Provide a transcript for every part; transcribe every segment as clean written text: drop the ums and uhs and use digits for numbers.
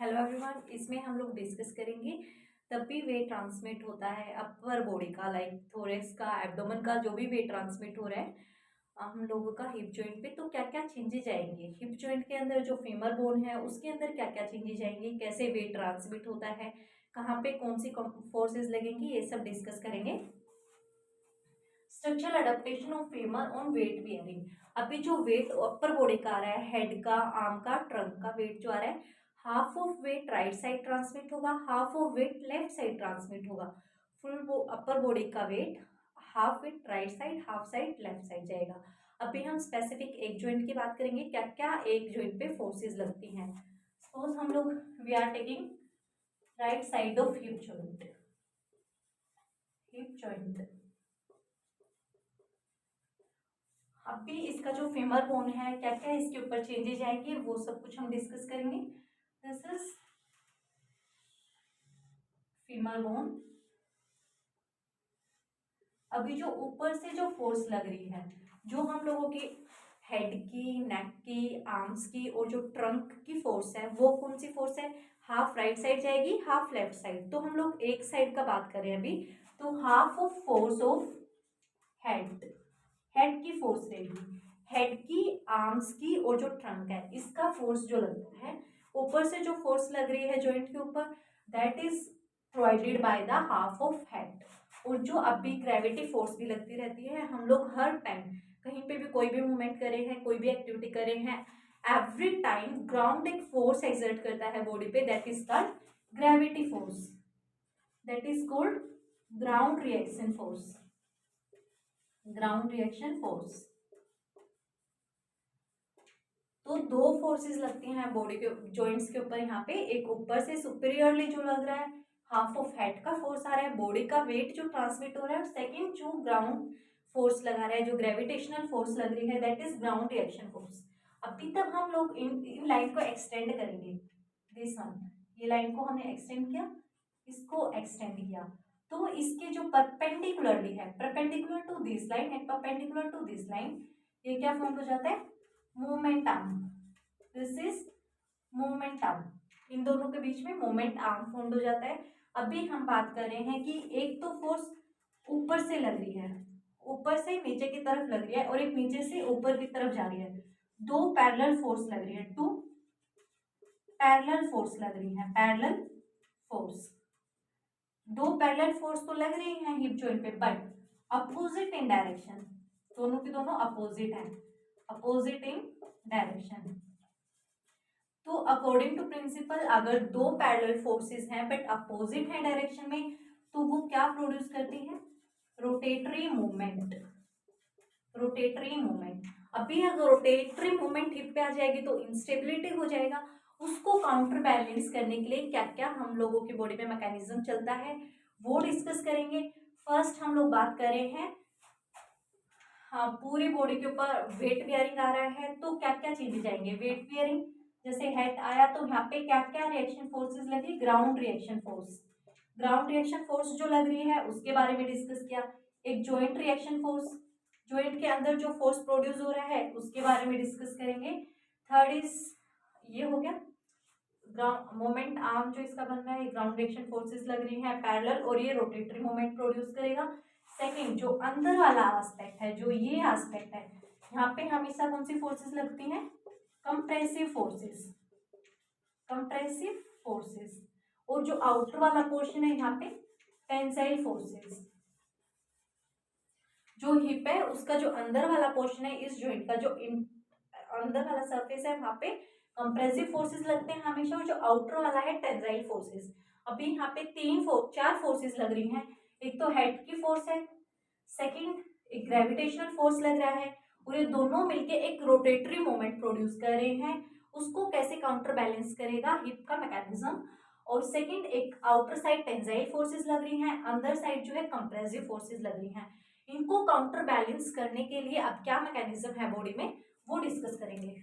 Hello everyone, इसमें हम लोग डिस्कस करेंगे तब भी वेट ट्रांसमिट होता है अपर बॉडी का, लाइक थोरेक्स का, एब्डोमेन का, जो भी वेट ट्रांसमिट हो रहा है हम लोगों का हिप जॉइंट पे, तो क्या क्या चेंजेज आएंगे हिप जॉइंट के अंदर, जो फीमर बोन है उसके अंदर क्या क्या चेंजेज आएंगे, कैसे वेट ट्रांसमिट होता है, कहाँ पे कौन सी फोर्सेस लगेंगी, ये सब डिस्कस करेंगे। Structural adaptation of femur on weight bearing. अभी जो वेट अपर बॉडी का आ रहा है, हेड का, आर्म का, ट्रंक का वेट जो आ रहा है, half of weight right side transmit होगा, half of weight left side transmit होगा। फुल अपर बॉडी का weight half weight right side, half side left side जाएगा। अभी हम स्पेसिफिक एक जॉइंट की बात करेंगे, क्या क्या एक जॉइंट पे फोर्सेस लगती हैं। सपोज हम लोग we are taking right side of hip joint. Hip joint अभी इसका जो फीमर बोन है, क्या क्या इसके ऊपर चेंजेस आएंगे, वो सब कुछ हम डिस्कस करेंगे। This is femur bone. अभी जो ऊपर से जो फोर्स लग रही है, जो हम लोगों की हेड की, नेक की, आर्म्स की और जो ट्रंक की फोर्स है, वो कौन सी फोर्स है, हाफ राइट साइड जाएगी, हाफ लेफ्ट साइड। तो हम लोग एक साइड का बात करें अभी, तो half of force of head, head की फोर्स रहेगी, हेड की, आर्म्स की और जो ट्रंक है इसका फोर्स जो लगता है, ऊपर से जो फोर्स लग रही है जॉइंट के ऊपर, that is provided by the half of head. और जो अभी ग्रेविटी फोर्स भी लगती रहती है, हम लोग हर टाइम कहीं पे भी कोई भी मूवमेंट करे हैं, कोई भी एक्टिविटी करे हैं, एवरी टाइम ग्राउंड एक फोर्स एक्सर्ट करता है बॉडी पे, that is called gravity force, that is called ground reaction force, ground reaction force. तो दो फोर्सेस लगती हैं बॉडी के जॉइंट्स के ऊपर यहाँ पे, एक ऊपर से सुपीरियरली जो लग रहा है, हाफ ऑफ हेड का फोर्स आ रहा है, बॉडी का वेट जो ट्रांसमिट हो रहा है, और सेकंड जो ग्राउंड फोर्स लगा रहा है, जो ग्रेविटेशनल फोर्स लग रही है, that is ground reaction force. अभी तक हम लोग इन लाइन को एक्सटेंड करेंगे, दिस वन, ये लाइन को हमने एक्सटेंड किया, इसको एक्सटेंड किया, तो इसके जो परपेंडिकुलरली है, perpendicular to this line and perpendicular to this line, ये क्या फॉर्म हो जाता है, मोमेंटम। दिस इज मोमेंटम, इन दोनों के बीच में मोमेंट आर्म फॉर्म हो जाता है। अभी हम बात कर रहे हैं कि एक तो फोर्स ऊपर से लग रही है, ऊपर से नीचे की तरफ लग रही है, और एक नीचे से ऊपर की तरफ जा रही है, दो पैरेलल फोर्स लग रही है, टू पैरेलल फोर्स लग रही है, पैरेलल फोर्स, दो पैरेलल फोर्स तो लग रही है हिप जॉइंट पे, बट अपोजिट इन डायरेक्शन, दोनों की दोनों अपोजिट है, अपोजिट इन डायरेक्शन। तो अकॉर्डिंग टू प्रिंसिपल, अगर दो पैरेलल फोर्सेस हैं बट अपोजिट है डायरेक्शन में, तो वो क्या प्रोड्यूस करती है, रोटेटरी मूवमेंट, रोटेटरी मूवमेंट। अभी अगर रोटेटरी मूवमेंट हिप पे आ जाएगी तो इंस्टेबिलिटी हो जाएगा, उसको काउंटर बैलेंस करने के लिए क्या क्या हम लोगों की बॉडी में मैकेनिज्म चलता है, वो डिस्कस करेंगे। फर्स्ट हम लोग बात कर रहे हैं, हाँ, पूरी बॉडी के ऊपर वेट बियरिंग आ रहा है तो क्या क्या चीजें जाएंगे, वेट बियरिंग, जैसे हेड आया तो यहाँ पे क्या क्या रिएक्शन फोर्सेस लगी, ground reaction force, ground reaction force जो लग रही है उसके बारे में डिस्कस किया। एक जॉइंट रिएक्शन फोर्स, जॉइंट के अंदर जो फोर्स प्रोड्यूस हो रहा है उसके बारे में डिस्कस करेंगे। थर्ड इज, ये हो गया ग्राउंड मोमेंट आर्म जो इसका बन रहा है, ग्राउंड रिएक्शन फोर्सेस लग रही है पैरेलल, और ये रोटेटरी मोमेंट प्रोड्यूस करेगा। सेकंड, जो अंदर वाला एस्पेक्ट है, जो ये एस्पेक्ट है, यहाँ पे हमेशा कौन सी फोर्सेस लगती हैं, कंप्रेसिव फोर्सेस, कंप्रेसिव फोर्सेस। और जो आउटर वाला पोर्शन है यहाँ पे, टेंसाइल फोर्सेस। जो हिप है उसका जो अंदर वाला पोर्शन है, इस जॉइंट का जो अंदर वाला सरफेस है, वहां पे कंप्रेसिव फोर्सेस लगते हैं हमेशा, और जो आउटर वाला है टेंसाइल फोर्सेस। अभी यहाँ पे चार फोर्सेस लग रही हैं, एक तो हेड की फोर्स है, सेकंड एक ग्रेविटेशनल फोर्स लग रहा है, और ये दोनों मिलके एक रोटेटरी मोमेंट प्रोड्यूस कर रहे हैं। उसको कैसे काउंटर बैलेंस करेगा हिप का मैकेनिज्म। और सेकंड, एक आउटर साइड टेंसाइल फोर्सेस लग रही हैं, अंदर साइड जो है कंप्रेसिव फोर्सेस लग रही हैं। इनको काउंटर बैलेंस करने के लिए अब क्या मैकेनिज्म है बॉडी में, वो डिस्कस करेंगे।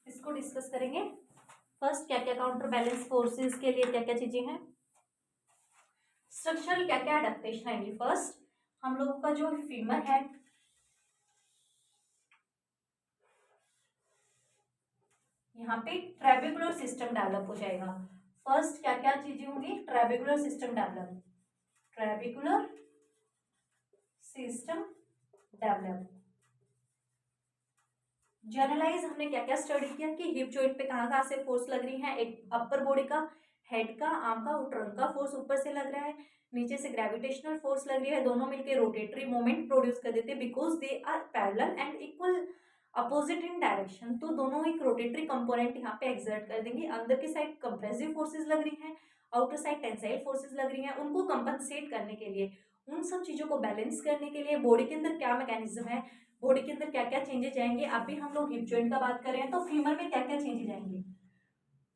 इसको डिस्कस करेंगे। फर्स्ट, क्या क्या काउंटर बैलेंस फोर्सेस के लिए क्या क्या चीजें हैं, स्ट्रक्चरल क्या क्या अडेप्टेशन आएंगी। फर्स्ट, हम लोगों का जो फीमर है, यहाँ पे ट्रेबेकुलर सिस्टम डेवलप हो जाएगा। फर्स्ट क्या क्या चीजें होंगी, trabecular system develop, trabecular system develop. Generalize हमने क्या क्या स्टडी किया कि हिप जॉइंट पे कहाँ कहाँ से फोर्स लग रही है, एक अपर बॉडी का, हेड का, आर्म का और ट्रंक का फोर्स ऊपर से लग रहा है, नीचे से ग्रेविटेशनल फोर्स लग रही है, दोनों मिलकर रोटेटरी मोमेंट प्रोड्यूस कर देते हैं because they are parallel and equal opposite in direction. तो दोनों एक रोटेटरी कंपोनेंट यहाँ पे एक्सर्ट कर देंगे। अंदर की साइड कंप्रेसिव फोर्सेज लग रही हैं, आउटर साइड टेंसाइल फोर्सेज लग रही हैं, उनको कंपनसेट करने के लिए, उन सब चीजों को बैलेंस करने के लिए बॉडी के अंदर क्या मैकेनिज्म है, बॉडी के अंदर क्या क्या चेंजेस जाएंगे। अभी हम लोग हिप जॉइंट का बात कर रहे हैं तो फीमर में क्या क्या चेंजेस जाएंगे,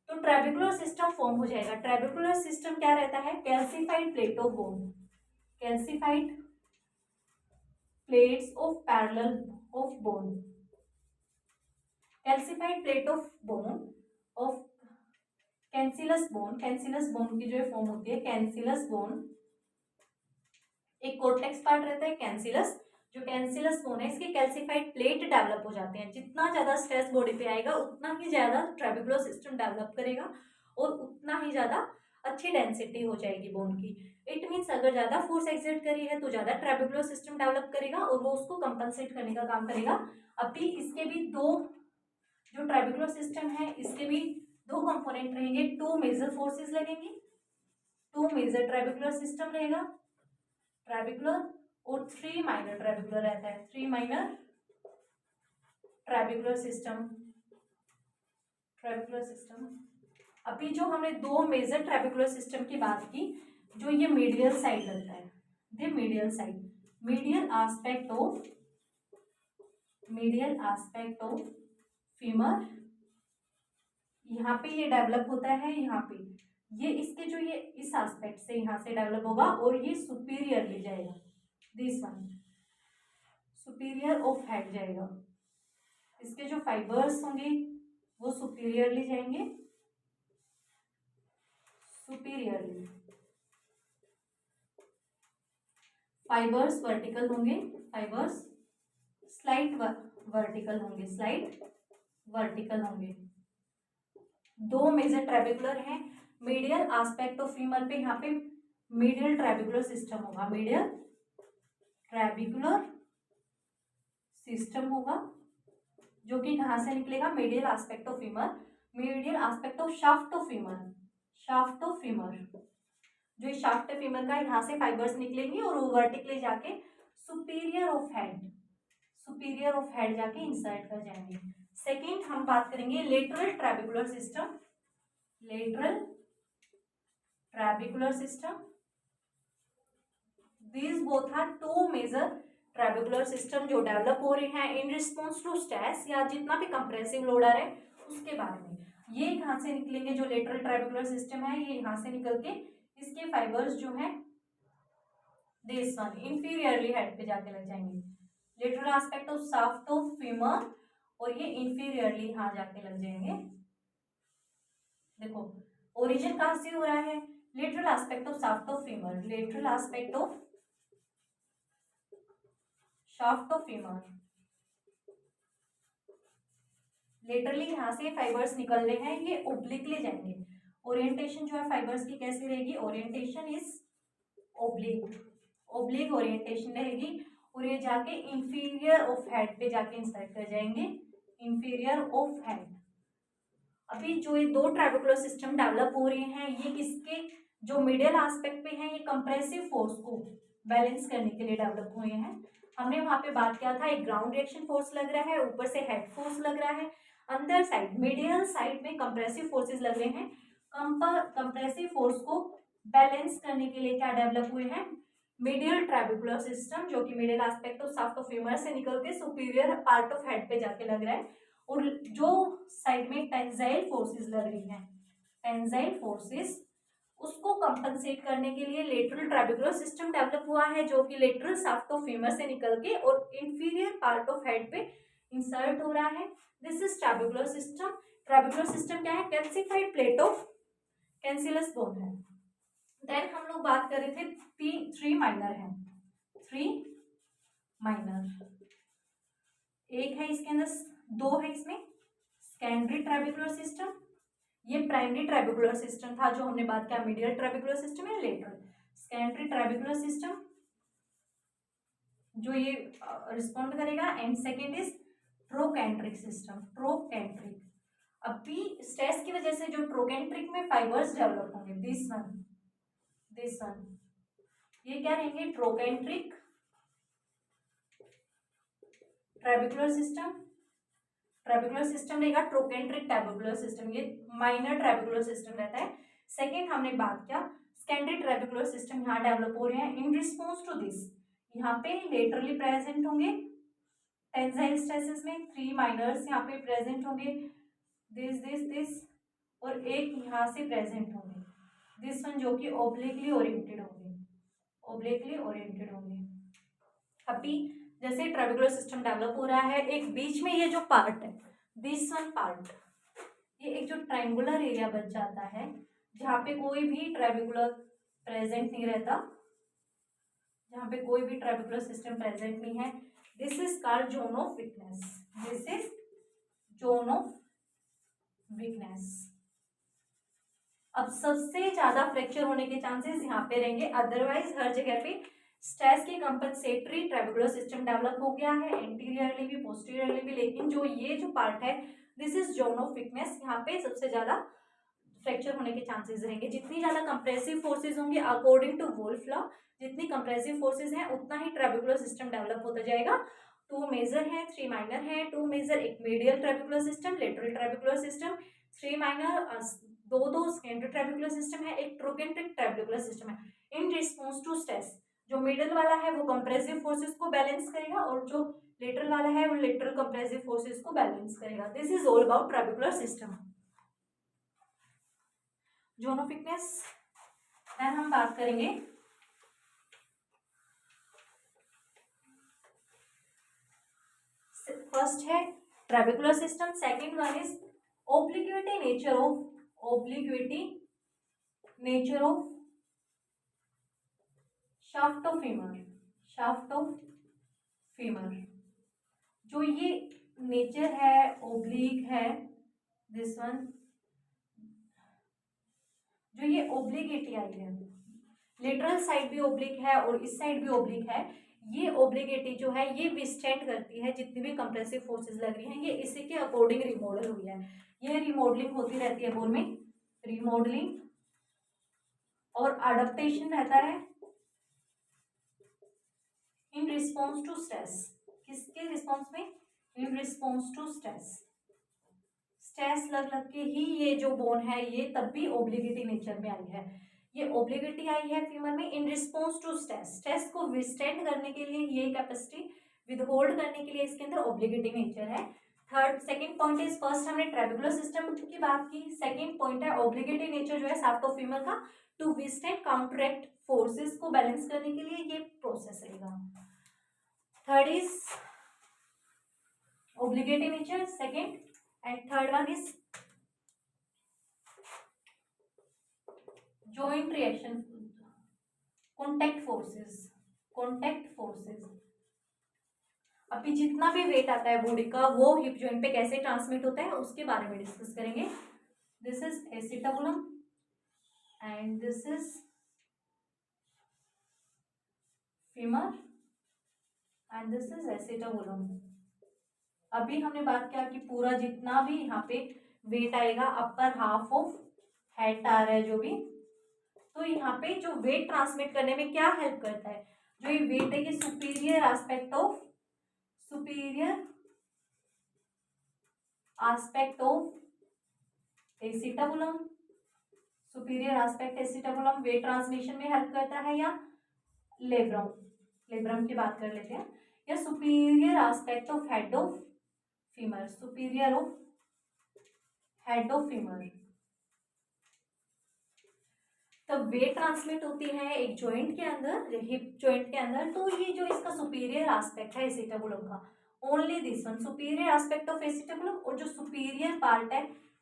तो ट्रेबेकुलर सिस्टम फॉर्म हो जाएगा। ट्रेबेकुलर सिस्टम क्या रहता है, calcified plate of bone, calcified plates of parallel of bone, calcified plate of bone of cancellous bone, cancellous bone की जो फॉर्म होती है कैंसिलस बोन, एक कोर्टेक्स पार्ट रहता है कैंसिलस, जो कैंसिलस बोन है इसके कैल्सिफाइड प्लेट डेवलप हो जाते हैं। जितना ज्यादा स्ट्रेस बॉडी पे आएगा उतना ही ज्यादा ट्रेबेकुलर सिस्टम डेवलप करेगा और उतना ही ज्यादा अच्छी डेंसिटी हो जाएगी बोन की। इट मीन्स अगर ज्यादा फोर्स एक्सर्ट करी है तो ज्यादा ट्रेबेकुलर सिस्टम डेवलप करेगा और वो उसको कंपनसेट करने का काम करेगा। अभी इसके भी दो, जो ट्रेबेकुलर सिस्टम है इसके भी दो कंपोनेंट रहेंगे, टू मेजर फोर्सेस लगेंगी, टू मेजर ट्रेबेकुलर सिस्टम रहेगा ट्रेबेकुलर और थ्री माइनर ट्रेबेकुलर रहता है, three minor ट्रेबेकुलर system, trabecular system. अभी जो हमने दो मेजर ट्रेबेकुलर सिस्टम की बात की, जो ये मीडियल साइड लगता है, the medial side, medial aspect of femur, यहाँ पे ये डेवलप होता है, यहाँ पे ये इसके जो ये इस एस्पेक्ट से यहाँ से डेवलप होगा और ये सुपीरियर ले जाएगा, this one superior of head जाएगा, इसके जो फाइबर्स होंगे वो सुपीरियरली जाएंगे, सुपीरियरली, फाइबर्स वर्टिकल होंगे, फाइबर्स स्लाइट वर्टिकल होंगे, स्लाइट वर्टिकल होंगे। दो मेजर ट्रेबेकुलर हैं, मीडियल एस्पेक्ट ऑफ फीमर पे यहाँ पे मीडियल ट्रेबेकुलर सिस्टम होगा, मीडियल ट्रेबेकुलर सिस्टम होगा जो कि कहाँ से निकलेगा, medial aspect of femur, medial aspect of shaft of femur, shaft of femur, जो शाफ्ट फीमर का यहाँ से फाइबर्स निकलेंगे और वो वर्टिकली जाके superior of head, superior of head जाके इंसर्ट कर जाएंगे। सेकेंड हम बात करेंगे lateral trabecular system, lateral trabecular system, these both are two major trabecular system जो डेवलप हो रहे हैं इन रिस्पॉन्स टू स्ट्रेस या जितना भी कंप्रेसिव लोड आ रहा है उसके बारे में। ये कहाँ से निकलेंगे, जो लेटरल ट्रेबेकुलर सिस्टम है ये यहाँ से निकल के इसके फाइबर्स जो है दिस वन इंफीरियरली हेड पे जाके लग जाएंगे, lateral aspect of shaft of femur और ये इंफीरियरली यहाँ जाके लग जाएंगे। देखो ओरिजिन कहाँ से हो रहा है, lateral aspect of shaft of femur, lateral aspect of shaft of femur, laterally यहाँ से फाइबर्स निकल रहे हैं, ये ओब्लिकली जाएंगे। ओरिएंटेशन जो है फाइबर्स की कैसी रहेगी, orientation is oblique, oblique orientation रहेगी और ये जाके इंफीरियर ऑफ हेड पे जाके इंसर्ट कर जाएंगे, इंफीरियर ऑफ हेड। अभी जो ये दो ट्रेबेकुलर सिस्टम डेवलप हो रहे हैं ये किसके, जो मिडियल एस्पेक्ट पे हैं ये कंप्रेसिव फोर्स को बैलेंस करने के लिए डेवलप हुए हैं। हमने वहां पे बात किया था एक ग्राउंड रिएक्शन फोर्स लग रहा है, ऊपर से हेड फोर्स लग रहा है, अंदर साइड मीडियल साइड में कंप्रेसिव फोर्सेस लग रहे हैं। कंप्रेसिव फोर्स को बैलेंस करने के लिए क्या डेवलप हुए हैं, मीडियल ट्रेबेकुलर सिस्टम जो कि medial aspect of shaft of femur से निकल के सुपीरियर पार्ट ऑफ हेड पे जाके लग रहा है, और जो साइड में टेंसाइल फोर्सेस लग रही हैं, टेंसाइल फोर्सेस उसको कंपनसेट करने के लिए लेटरल ट्रेबेकुलर सिस्टम डेवलप हुआ है जो कि लेटरल शाफ्ट ऑफ फीमर से निकल के और इंफीरियर पार्ट ऑफ हेड पे इंसर्ट हो रहा है। This is trabecular system. Trabecular system क्या है, calcified plate of cancellous bone है। देन हम लोग बात कर रहे थे थ्री माइनर है, थ्री माइनर, एक है इसके अंदर, दो है इसमें सेकेंडरी ट्रेबिकुलर सिस्टम, ये प्राइमरी ट्रेबिकुलर सिस्टम था जो हमने बात किया, मीडियल ट्रेबिकुलर सिस्टम है लेटरल। सेकेंडरी ट्रेबिकुलर सिस्टम जो ये रिस्पॉन्ड करेगा, and second is trochanteric system, trochanteric. अभी स्ट्रेस की वजह से जो ट्रोकेंट्रिक में फाइबर्स डेवलप होंगे, दिस वन, ये क्या रहेंगे, trochanteric trabecular system, trabecular system रहेगा, ट्रोकेंट्रिक ट्रेबिकुलर सिस्टम, ये माइनर ट्रेबिकुलर सिस्टम रहता है। सेकेंड हमने बात किया सेकेंडरी ट्रेबिकुलर सिस्टम, यहाँ डेवलप हो रहे हैं इन रिस्पॉन्स टू दिस, यहाँ पे लेटरली प्रेजेंट होंगे टेंसाइल स्ट्रेसेस में, 3 माइनर्स यहाँ पे प्रेजेंट होंगे, दिस और एक यहाँ से प्रेजेंट होंगे, दिस वन जो कि ओब्लिकली ओरिएंटेड होंगे, ओब्लिकली ओरिएंटेड होंगे। अभी जैसे ट्रेबिकुलर सिस्टम डेवलप हो रहा है, एक बीच में ये जो पार्ट है, दिस वन पार्ट, ये एक जो ट्रायंगुलर एरिया बच जाता है जहाँ पे कोई भी ट्रेबिकुलर प्रेजेंट नहीं रहता, जहाँ पे कोई भी ट्रेबिकुलर सिस्टम प्रेजेंट नहीं है, this is called zone of weakness, this is zone of weakness. अब सबसे ज्यादा फ्रैक्चर होने के चांसेस यहाँ पे रहेंगे, अदरवाइज हर जगह पे स्ट्रेस की कंपनसेटरी ट्रेबिकुलर सिस्टम डेवलप हो गया है, एंटीरियरली भी पोस्टीरियरली भी, लेकिन जो ये जो पार्ट है this is zone of weakness, यहाँ पे सबसे ज्यादा फ्रैक्चर होने के चांसेस रहेंगे। जितनी ज्यादा कंप्रेसिव फोर्सेज होंगी अकॉर्डिंग टू वुल्फ लॉ, जितनी कंप्रेसिव फोर्सेज हैं उतना ही ट्रेबिकुलर सिस्टम डेवलप होता जाएगा। 2 मेजर है, 3 माइनर है, 2 मेजर, एक medial trabecular system, lateral trabecular system, 3 minor, दो सेकेंडरी ट्रेबिकुलर सिस्टम है, एक ट्रोकेंट्रिक ट्रेबिकुलर सिस्टम है। इन रिस्पॉन्स टू स्ट्रेस, जो मिडल वाला है वो कंप्रेसिव फोर्सेस को बैलेंस करेगा और जो लेटरल वाला है वो लेटरल कंप्रेसिव फोर्सेस को बैलेंस करेगा। This is all about trabecular system. Zone of weakness, then हम बात करेंगे फर्स्ट है trabecular system, second one is obliquity nature of shaft of femur, जो ये नेचर है ओब्लिक है, दिस वन, जो ये ओब्लिगेटी आई है, लेटरल साइड भी ओब्लिक है और इस साइड भी ओब्लिक है, ये ओब्लिगेटी जो है ये विस्टैंड करती है जितनी भी कंप्रेसिव फोर्सेस लग रही हैं, ये इसी के अकॉर्डिंग रिमॉडल हुई है, ये रिमॉडलिंग होती रहती है बोन में, रिमॉडलिंग और अडप्टेशन रहता है इन रिस्पॉन्स टू स्ट्रेस, किसके रिस्पॉन्स में, in response to stress, stress लग के ही ये जो बोन है ये तब भी ओब्लिगेटी नेचर में आई है, ये ओब्लिगेटी आई है फीमर में in response to stress, stress को विस्टैंड करने के लिए, ये कैपेसिटी विदहोल्ड करने के लिए इसके अंदर ओब्लिगेटी नेचर है। सेकंड पॉइंट इज, फर्स्ट हमने ट्रेबिकुलर सिस्टम की बात की, सेकंड पॉइंट है ओब्लिगेटी नेचर जो है शाफ्ट ऑफ फीमर का टू विस्टैंड काउंटरैक्ट फोर्सेस को बैलेंस करने के लिए ये प्रोसेस रहेगा। Third is obliquity nature, second, and third one is joint reaction, contact forces। अभी जितना भी वेट आता है बॉडी का वो हिप जॉइंट पे कैसे ट्रांसमिट होता है उसके बारे में डिस्कस करेंगे। This is acetabulum and this is femur and this is acetabulum. अभी हमने बात किया कि पूरा जितना भी यहाँ पे वेट आएगा अपर हाफ ऑफ हेड आ रहा है जो भी, तो यहाँ पे जो वेट ट्रांसमिट करने में क्या हेल्प करता है, जो ये वेट है ये superior aspect of acetabulum, superior aspect acetabulum weight transmission में हेल्प करता है, या लेब्रम की बात कर लेते हैं, या superior aspect of head of femur, superior of head of femur. तो वेट ट्रांसमिट होती है एक जॉइंट के अंदर, हिप जॉइंट के अंदर, तो ये जो इसका सुपीरियर एस्पेक्ट है एसिटाबुलम का, only this one, superior aspect of acetabulum, और जो सुपीरियर पार्ट है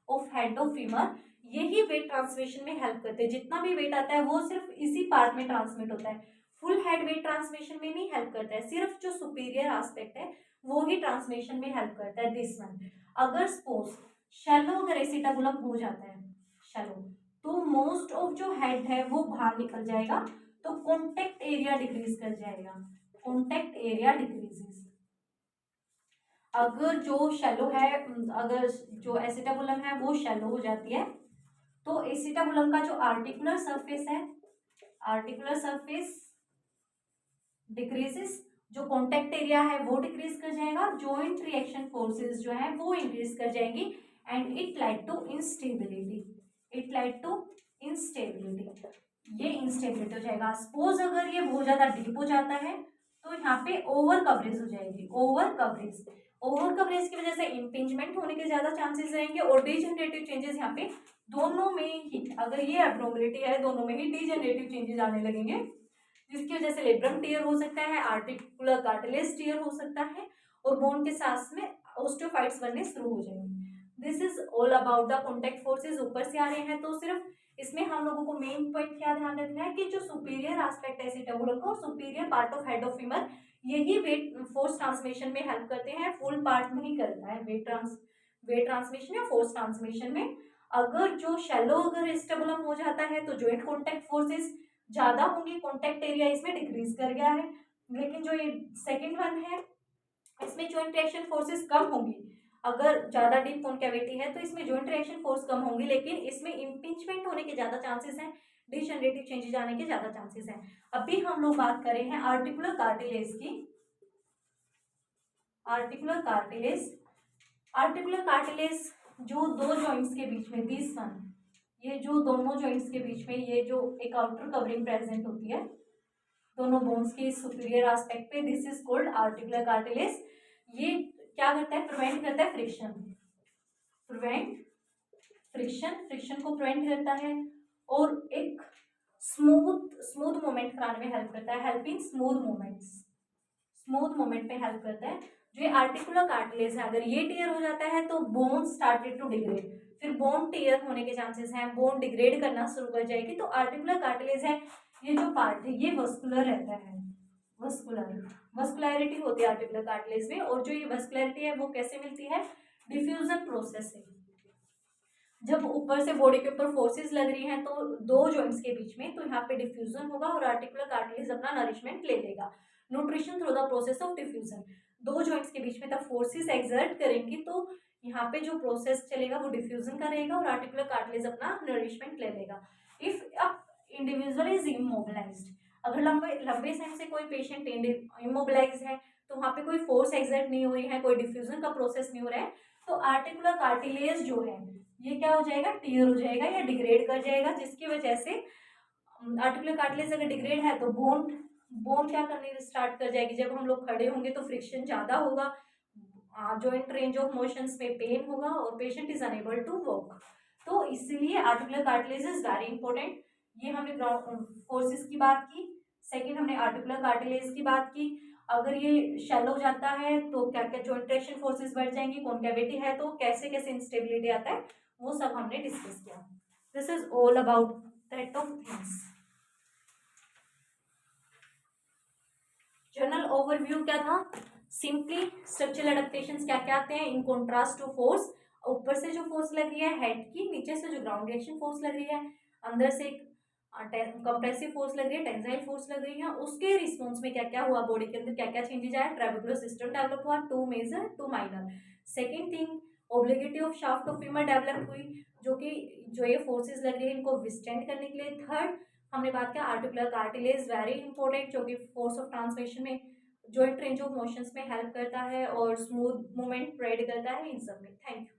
ऑफ हेड ऑफ फीमर, यही वेट ट्रांसमिशन में हेल्प करते हैं। जितना भी वेट आता है वो सिर्फ इसी पार्ट में ट्रांसमिट होता है, फुल हेड वेट ट्रांसमिशन में नहीं हेल्प करता है, सिर्फ जो सुपीरियर एस्पेक्ट है वो ही ट्रांसमिशन में हेल्प करता है, दिस वन। अगर सपोज शैलो अगर एसिटाबुलम हो जाता है शैलो, तो मोस्ट ऑफ जो हेड है वो बाहर निकल जाएगा, तो कॉन्टेक्ट एरिया डिक्रीज कर जाएगा, कॉन्टेक्ट एरिया डिक्रीजेस। अगर जो शैलो है, अगर जो एसिटाबुलम है वो शैलो हो जाती है, तो एसिटाबुलम का जो आर्टिकुलर सरफेस है, आर्टिकुलर सरफेस डिक्रीजेस, जो कॉन्टेक्ट एरिया है वो डिक्रीज कर जाएगा, जॉइंट रिएक्शन फोर्सेस जो है वो इंक्रीज कर जाएंगी, and it lead to instability, it lead to instability, ये इंस्टेबिलिटी हो जाएगा। सपोज अगर ये बहुत ज्यादा डीप हो जाता है तो यहाँ पे ओवर कवरेज हो जाएगी, ओवर कवरेज, ओवर कवरेज की वजह से इम्पिंजमेंट होने के ज्यादा चांसेस रहेंगे, और डीजनरेटिव चेंजेस यहाँ पे दोनों में ही, अगर ये एब्नॉर्मलिटी है दोनों में ही डीजनरेटिव चेंजेस आने लगेंगे, जिसकी वजह से लेब्रम टीयर हो सकता है, आर्टिकुलर कार्टिलेज टीयर हो सकता है, और बोन के साथ में ऑस्टियोफाइट्स बनने शुरू हो जाएंगे। This is all about the contact forces. ऊपर से आ रहे हैं तो सिर्फ इसमें हम लोगों को मेन पॉइंट क्या ध्यान रखना है कि जो सुपीरियर एस्पेक्ट है एसिटाबुलम का, superior part of head of femur, यही वेट फोर्स ट्रांसमिशन में हेल्प करते हैं, फुल पार्ट नहीं करता है वेट ट्रांसमिशन या फोर्स ट्रांसमिशन में। अगर जो शैलो अगर एसिटाबुलम हो जाता है तो जॉइंट कॉन्टेक्ट फोर्सेज ज्यादा होंगी, कॉन्टेक्ट एरिया इसमें डिक्रीज कर गया है। लेकिन जो ये सेकेंड वन है इसमें जॉइंट रिएक्शन फोर्सेस कम होंगी, अगर ज्यादा डीप कॉन्केविटी है तो इसमें जॉइंट रिएक्शन फोर्स कम होंगी, लेकिन इसमें इम्पिंचमेंट होने के ज्यादा चांसेस हैं, डिजनरेटिव चेंजेस आने के ज्यादा चांसेस हैं। अभी हम लोग बात कर रहे हैं आर्टिकुलर कार्टिलेज की। आर्टिकुलर कार्टिलेज, आर्टिकुलर कार्टिलेज जो दो जॉइंट्स के बीच में, दिस वन, ये जो दोनों जॉइंट्स के बीच में ये जो एक आउटर कवरिंग प्रेजेंट होती है दोनों बोन्स के सुपीरियर एस्पेक्ट पे, this is called articular cartilage. ये क्या करता है, प्रिवेंट करता है फ्रिक्शन, प्रिवेंट फ्रिक्शन, फ्रिक्शन को प्रिवेंट करता है, और एक स्मूथ मूवमेंट कराने में हेल्प करता है, helping smooth movements, smooth movement पे हेल्प करता है। जो ये आर्टिकुलर कार्टिलेज है अगर ये टीयर हो जाता है तो बोन स्टार्टेड टू डिग्रेड, फिर बोन टीयर होने के चांसेस हैं, बोन डिग्रेड करना शुरू कर जाएगी। तो आर्टिकुलर कार्टिलेज है, ये जो पार्ट है ये वस्कुलर रहता है, वस्कुलरिटी होती है आर्टिकुलर कार्टिलेज में, और जो ये वस्कुलरिटी है वो कैसे मिलती है, डिफ्यूजन प्रोसेस से। जब ऊपर से बॉडी के ऊपर फोर्सेस लग रही हैं तो दो जॉइंट्स के बीच में, तो यहाँ पे डिफ्यूजन होगा और आर्टिकुलर कार्टिलेज अपना नरिशमेंट ले लेगा, nutrition through the process of diffusion. दो जॉइंट्स के बीच में तब फोर्सेस एक्सर्ट करेंगी तो यहाँ पे जो प्रोसेस चलेगा वो डिफ्यूजन का रहेगा और आर्टिकुलर कार्टिलेज अपना नरिशमेंट ले लेगा। इफ इंडिविजुअल इज इमोबिलाइज्ड, अगर लंबे लंबे टाइम से कोई पेशेंट इमोबिलाइज है तो वहाँ पे कोई फोर्स एक्सर्ट नहीं हो रही है, कोई डिफ्यूजन का प्रोसेस नहीं हो रहा है, तो आर्टिकुलर कार्टिलेज जो है ये क्या हो जाएगा, टीयर हो जाएगा या डिग्रेड कर जाएगा, जिसकी वजह से आर्टिकुलर कार्टिलेज अगर डिग्रेड है तो बोन क्या करने स्टार्ट कर जाएगी, जब हम लोग खड़े होंगे तो फ्रिक्शन ज्यादा होगा, जॉइंट रेंज ऑफ मोशंस में पेन होगा और patient is unable to walk. तो इसलिए articular cartilage is very important. ये हमने फोर्सेस की बात की, सेकेंड हमने आर्टिकुलर कार्टिलेज की बात की। अगर ये शैलो हो जाता है तो क्या क्या जॉइंट ट्रैक्शन फोर्सेस बढ़ जाएंगी, कॉन्केविटी है तो कैसे कैसे इंस्टेबिलिटी आता है, वो सब हमने डिस्कस किया। This is all about that of things. General overview क्या था, सिंपली स्ट्रक्चरल एडेप्टेशंस क्या क्या आते हैं इन कॉन्ट्रास्ट टू फोर्स, ऊपर से जो फोर्स लग रही है हेड की, नीचे से जो ग्राउंड रिएक्शन फोर्स लग रही है, अंदर से कंप्रेसिव फोर्स लग रही है, टेंसाइल फोर्स लग रही है, उसके रिस्पॉन्स में क्या क्या हुआ, बॉडी के अंदर क्या क्या चेंजेस आया, ट्रेबेकुलर सिस्टम डेवलप हुआ, two major two minor. Second thing, obliquity of shaft of femur develop हुई, जो कि जो ये फोर्सेज लग रही है इनको विस्टैंड करने के लिए। थर्ड हमने बात किया आर्टिकुलर कार्टिलेज वेरी इंपॉर्टेंट, जो कि फोर्स ऑफ ट्रांसमिशन में, जॉइंट रेंज ऑफ मोशंस में हेल्प करता है और स्मूथ मूवमेंट प्रोवाइड करता है इन सब में। Thank you.